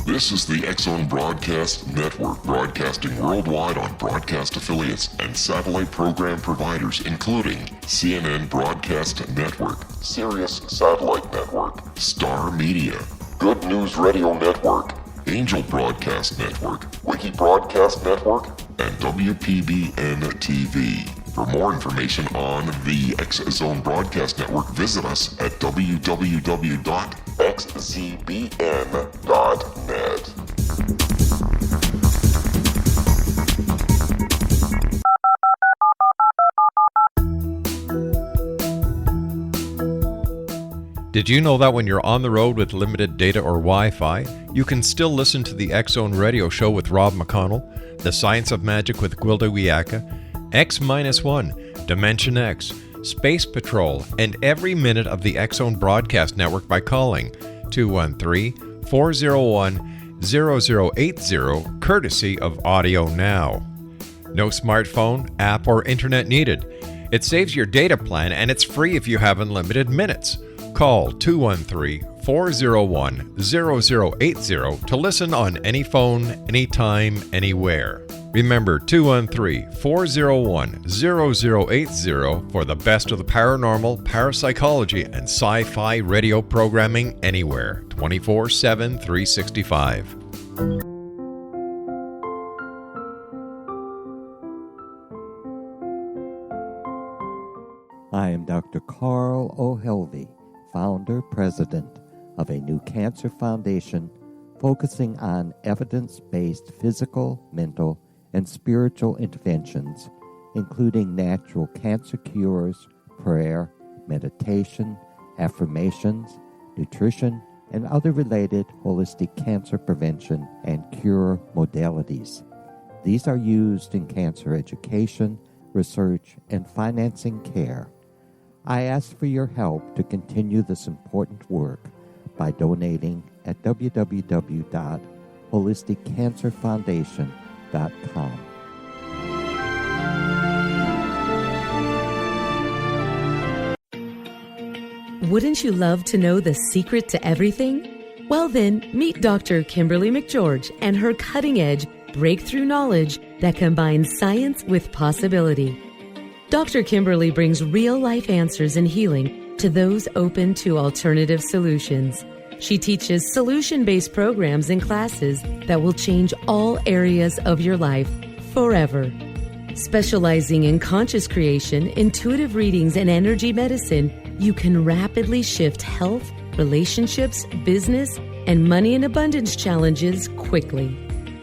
This is the X-Zone Broadcast Network, broadcasting worldwide on broadcast affiliates and satellite program providers, including CNN Broadcast Network, Sirius Satellite Network, Star Media, Good News Radio Network, Angel Broadcast Network, Wiki Broadcast Network, and WPBN TV. For more information on the X-Zone Broadcast Network, visit us at www.xzbn.net. Did you know that when you're on the road with limited data or Wi-Fi, you can still listen to the X-Zone Radio Show with Rob McConnell, The Science of Magic with Gwilda Wiyaka, X-1, Dimension X, Space Patrol, and every minute of the X-Zone Broadcast Network by calling 213-401-0080, courtesy of Audio Now. No smartphone, app, or internet needed. It saves your data plan and it's free if you have unlimited minutes. Call 213 213-401-0080 to listen on any phone, anytime, anywhere. Remember 213-401-0080 for the best of the paranormal, parapsychology, and sci-fi radio programming anywhere, 24/7, 365. I am Dr. Carl O'Helvey, founder, president of a new cancer foundation focusing on evidence-based physical, mental, and spiritual interventions, including natural cancer cures, prayer, meditation, affirmations, nutrition, and other related holistic cancer prevention and cure modalities. These are used in cancer education, research, and financing care. I ask for your help to continue this important work by donating at www.holisticcancerfoundation.com. Wouldn't you love to know the secret to everything? Well then, meet Dr. Kimberly McGeorge and her cutting-edge breakthrough knowledge that combines science with possibility. Dr. Kimberly brings real-life answers and healing to those open to alternative solutions. She teaches solution-based programs and classes that will change all areas of your life forever. Specializing in conscious creation, intuitive readings, and energy medicine, you can rapidly shift health, relationships, business, and money and abundance challenges quickly.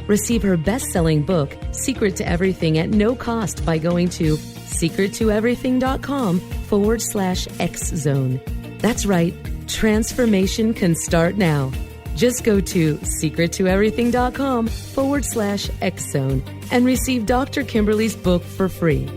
Receive her best-selling book, Secret to Everything, at no cost by going to secrettoeverything.com/X-Zone. That's right, transformation can start now. Just go to secrettoeverything.com/X-Zone and receive Dr. Kimberly's book for free.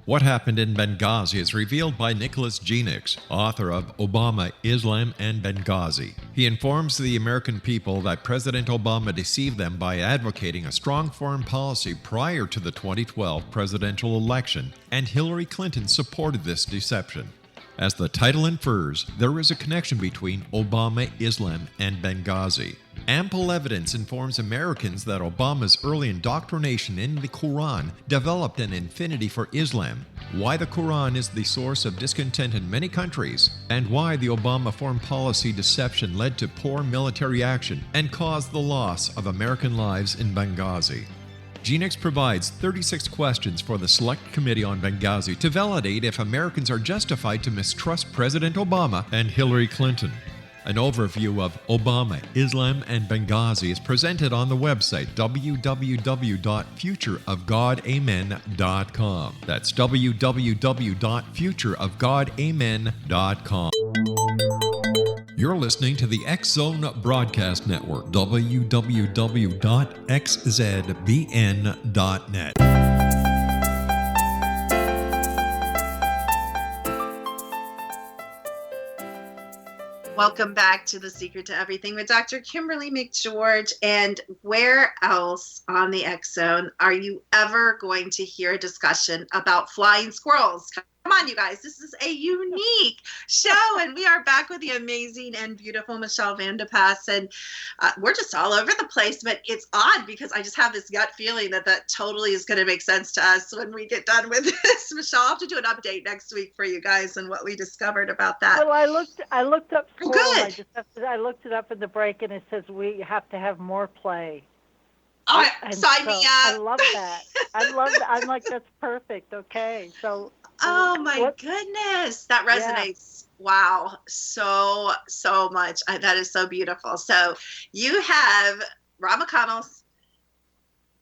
What Happened in Benghazi is revealed by Nicholas Genix, author of Obama, Islam, and Benghazi. He informs the American people that President Obama deceived them by advocating a strong foreign policy prior to the 2012 presidential election, and Hillary Clinton supported this deception. As the title infers, there is a connection between Obama, Islam, and Benghazi. Ample evidence informs Americans that Obama's early indoctrination in the Quran developed an affinity for Islam, why the Quran is the source of discontent in many countries, and why the Obama foreign policy deception led to poor military action and caused the loss of American lives in Benghazi. Genix provides 36 questions for the Select Committee on Benghazi to validate if Americans are justified to mistrust President Obama and Hillary Clinton. An overview of Obama, Islam, and Benghazi is presented on the website www.futureofgodamen.com. That's www.futureofgodamen.com. You're listening to the X-Zone Broadcast Network, www.xzbn.net. Welcome back to The Secret to Everything with Dr. Kimberly McGeorge. And where else on the X-Zone are you ever going to hear a discussion about flying squirrels? Come on, you guys. This is a unique show, and we are back with the amazing and beautiful Michelle Vandepass, and we're just all over the place, but it's odd because I just have this gut feeling that totally is going to make sense to us when we get done with this. Michelle, I'll have to do an update next week for you guys and what we discovered about that. Well, I looked up squirrel. Good. I looked it up in the break, and it says we have to have more play. Sign me up. I love that. I love that. I'm like, that's perfect. Okay, so. Oh my goodness, that resonates. Yeah. Wow, so much. That is so beautiful. So you have Rob McConnell's,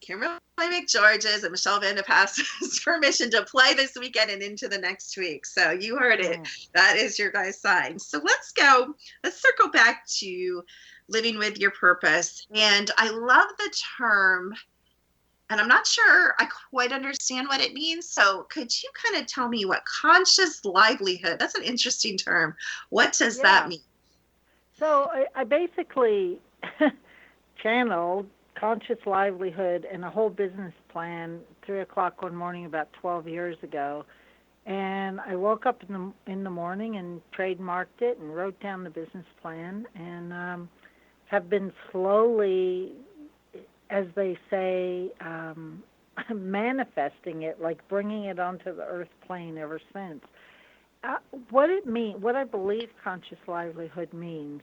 Kimberly McGeorge's, and Michelle Vandepass's permission to play this weekend and into the next week. So you heard it. That is your guys' sign. So let's circle back to living with your purpose. And I love the term, and I'm not sure I quite understand what it means. So could you kind of tell me what conscious livelihood, that's an interesting term. What does that mean? So I basically channeled conscious livelihood and a whole business plan 3 o'clock one morning about 12 years ago. And I woke up in the morning and trademarked it and wrote down the business plan, and have been slowly, as they say, manifesting it, like bringing it onto the earth plane ever since. What I believe conscious livelihood means,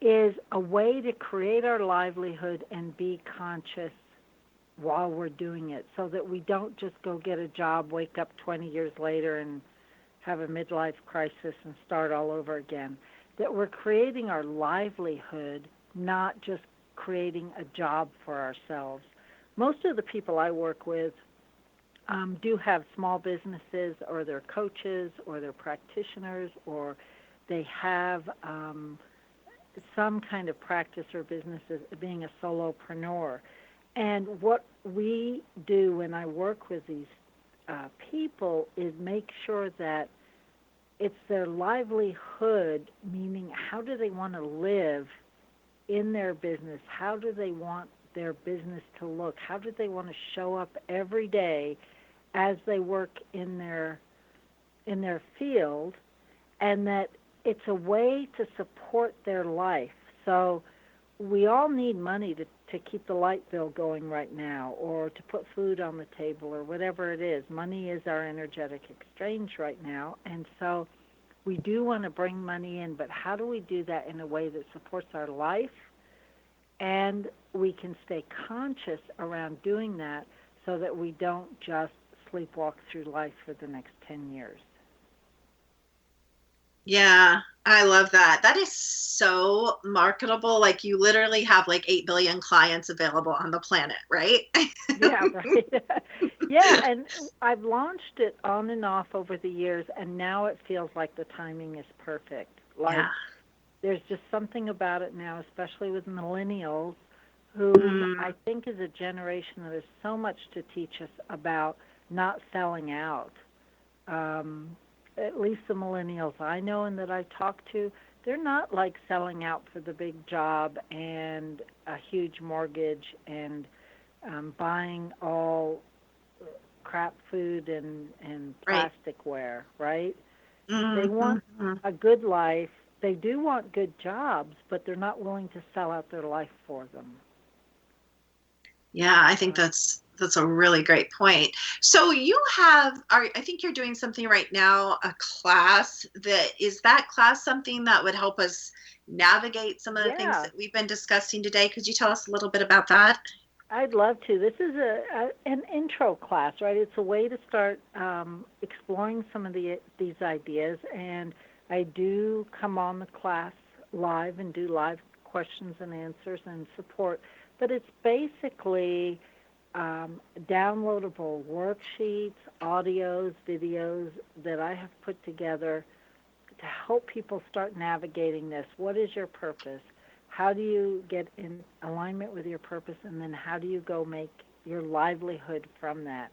is a way to create our livelihood and be conscious while we're doing it, so that we don't just go get a job, wake up 20 years later and have a midlife crisis and start all over again. That we're creating our livelihood, not just creating a job for ourselves. Most of the people I work with do have small businesses, or they're coaches, or they're practitioners, or they have some kind of practice or business as being a solopreneur. And what we do when I work with these people is make sure that it's their livelihood, meaning how do they want to live in their business? How do they want their business to look? How do they want to show up every day as they work in their field? And that it's a way to support their life. So we all need money to keep the light bill going right now, or to put food on the table, or whatever it is. Money is our energetic exchange right now, and so we do want to bring money in, but how do we do that in a way that supports our life, and we can stay conscious around doing that so that we don't just sleepwalk through life for the next 10 years. Yeah, I love that. That is so marketable. Like, you literally have like 8 billion clients available on the planet, right? Yeah, right. Yeah, and I've launched it on and off over the years, and now it feels like the timing is perfect. Like, Yeah. There's just something about it now, especially with millennials, who I think is a generation that has so much to teach us about not selling out. At least the millennials I know and that I talk to, they're not like selling out for the big job and a huge mortgage and buying all crap food and plasticware, right? They want a good life. They do want good jobs, but they're not willing to sell out their life for them. Yeah, I think that's a really great point. So you I think you're doing something right now, a class. Is that class something that would help us navigate some of the things that we've been discussing today? Could you tell us a little bit about that? I'd love to. This is an intro class, right? It's a way to start exploring some of these ideas, and I do come on the class live and do live questions and answers and support. But it's basically downloadable worksheets, audios, videos that I have put together to help people start navigating this. What is your purpose? How do you get in alignment with your purpose? And then how do you go make your livelihood from that?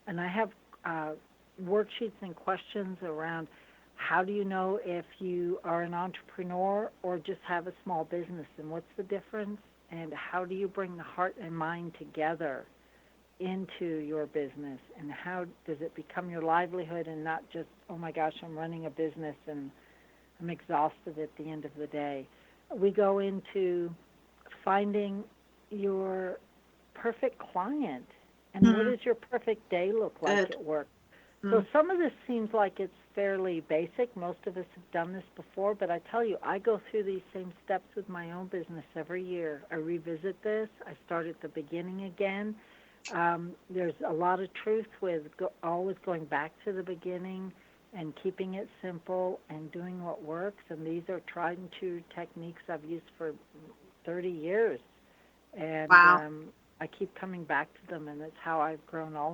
And I have worksheets and questions around how do you know if you are an entrepreneur or just have a small business, and what's the difference? And how do you bring the heart and mind together into your business? And how does it become your livelihood and not just, oh my gosh, I'm running a business and I'm exhausted at the end of the day? We go into finding your perfect client and what does your perfect day look like at work? So some of this seems like it's fairly basic. Most of us have done this before, but I tell you, I go through these same steps with my own business every year. I revisit this. I start at the beginning again. There's a lot of truth with always going back to the beginning and keeping it simple and doing what works. And these are tried and true techniques I've used for 30 years. And I keep coming back to them, and that's how I've grown all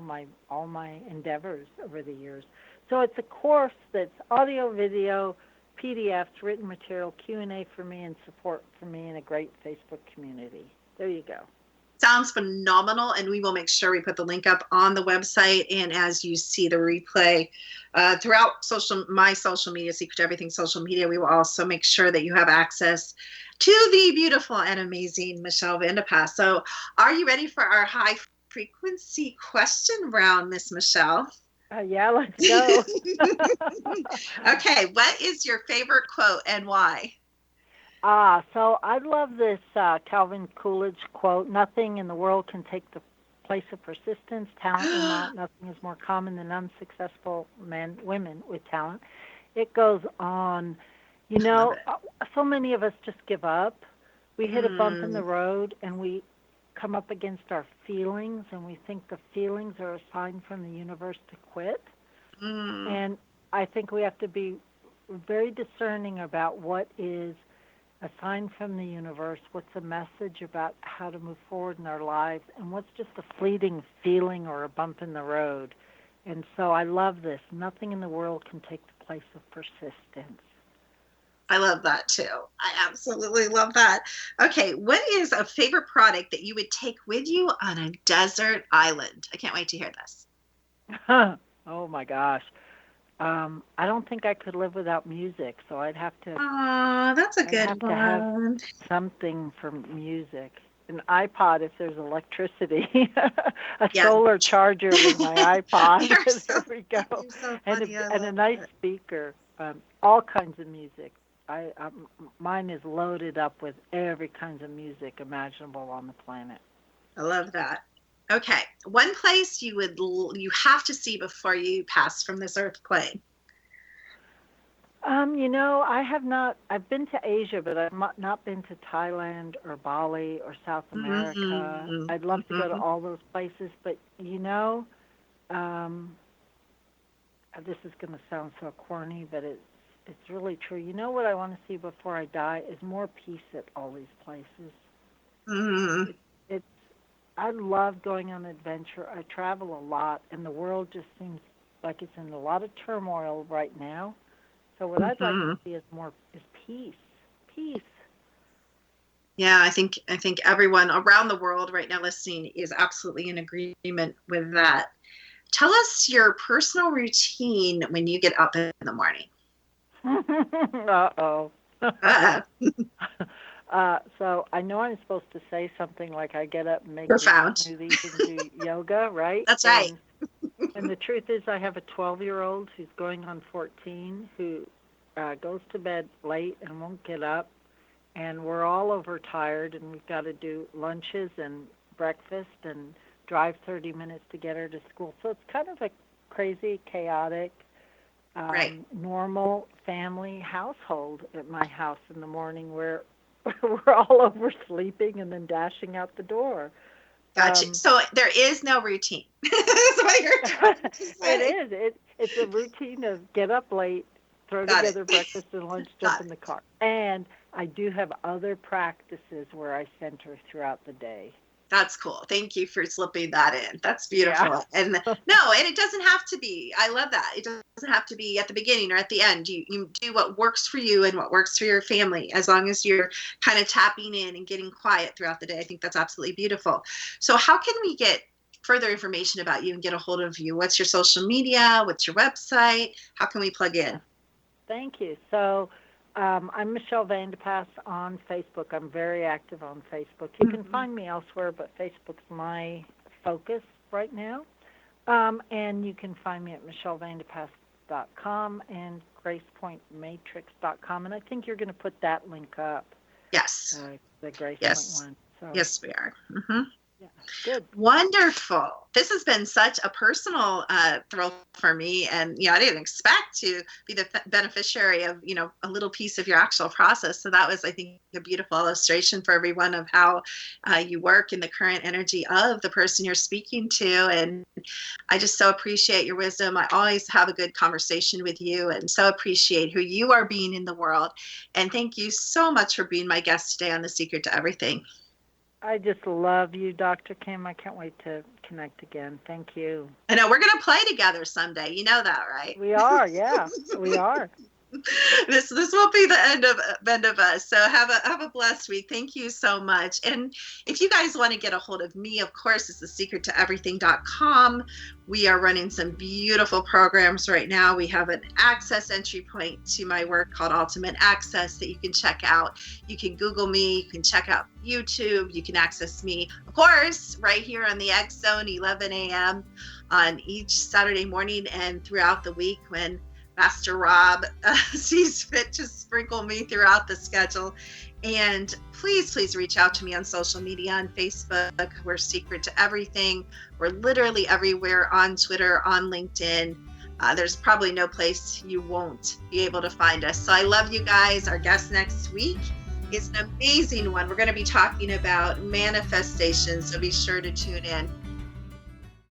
my endeavors over the years. So it's a course that's audio, video, PDFs, written material, Q&A for me, and support for me, and a great Facebook community. There you go. sounds phenomenal, and we will make sure we put the link up on the website. And as you see the replay throughout my social media, Secret to Everything social media, we will also make sure that you have access to the beautiful and amazing Michelle Vandepass. So are you ready for our high frequency question round, Miss Michelle? Yeah, let's go. Okay, what is your favorite quote and why? So I love this Calvin Coolidge quote: "Nothing in the world can take the place of persistence, talent will not. Nothing is more common than unsuccessful women with talent." It goes on. You know, so many of us just give up. We hit a bump in the road, and we come up against our feelings, and we think the feelings are a sign from the universe to quit. And I think we have to be very discerning about what is a sign from the universe, what's a message about how to move forward in our lives, and what's just a fleeting feeling or a bump in the road. And so I love this. Nothing in the world can take the place of persistence. I love that too. I absolutely love that. Okay, what is a favorite product that you would take with you on a desert island? I can't wait to hear this. Oh my gosh. I don't think I could live without music, so I'd have to. That's a good have one. to have something for music. An iPod if there's electricity. A solar charger with my iPod. There we go. So and a nice speaker. All kinds of music. Mine is loaded up with every kind of music imaginable on the planet. I love that. Okay, one place you have to see before you pass from this earth plane. You know, I have not. I've been to Asia, but I've not been to Thailand or Bali or South America. I'd love to go to all those places, but you know, this is going to sound so corny, but it's really true. You know what I want to see before I die is more peace at all these places. I love going on adventure. I travel a lot, and the world just seems like it's in a lot of turmoil right now. So what I'd like to see is peace. Peace. Yeah, I think everyone around the world right now listening is absolutely in agreement with that. Tell us your personal routine when you get up in the morning. Uh-oh. So I know I'm supposed to say something like I get up and make smoothies and do yoga, right? That's right. And the truth is I have a 12-year-old who's going on 14 who goes to bed late and won't get up. And we're all overtired, and we've got to do lunches and breakfast and drive 30 minutes to get her to school. So it's kind of a crazy, chaotic, normal family household at my house in the morning where we're all oversleeping and then dashing out the door. Gotcha. So there is no routine. That's what you're trying to say. It is. It's a routine of get up late, throw together breakfast and lunch, jump in the car. And I do have other practices where I center throughout the day. That's cool. Thank you for slipping that in. That's beautiful. Yeah. And and it doesn't have to be. I love that. It doesn't have to be at the beginning or at the end. You do what works for you and what works for your family, as long as you're kind of tapping in and getting quiet throughout the day. I think that's absolutely beautiful. So how can we get further information about you and get a hold of you? What's your social media? What's your website? How can we plug in? Thank you. So I'm Michelle Vandepass on Facebook. I'm very active on Facebook. You can find me elsewhere, but Facebook's my focus right now. And you can find me at michellevandepass.com and gracepointmatrix.com. And I think you're going to put that link up. Yes. The Grace Point one. So. Yes, we are. Yeah, good. Wonderful. This has been such a personal thrill for me. And, I didn't expect to be the beneficiary of, a little piece of your actual process. So that was, I think, a beautiful illustration for everyone of how you work in the current energy of the person you're speaking to. And I just so appreciate your wisdom. I always have a good conversation with you and so appreciate who you are being in the world. And thank you so much for being my guest today on The Secret to Everything. I just love you, Dr. Kim. I can't wait to connect again. Thank you. I know we're going to play together someday. You know that, right? We are, yeah. We are. This will be the end of Vandepass. So have a blessed week. Thank you so much. And if you guys want to get a hold of me, of course, it's thesecrettoeverything.com. We are running some beautiful programs right now. We have an access entry point to my work called Ultimate Access that you can check out. You can Google me. You can check out YouTube. You can access me, of course, right here on the X Zone, 11 a.m. on each Saturday morning and throughout the week when Master Rob sees fit to sprinkle me throughout the schedule. And please reach out to me on social media, on Facebook. We're Secret to Everything. We're literally everywhere, on Twitter, on LinkedIn. There's probably no place you won't be able to find us. So I love you guys. Our guest next week is an amazing one. We're going to be talking about manifestation, so be sure to tune in.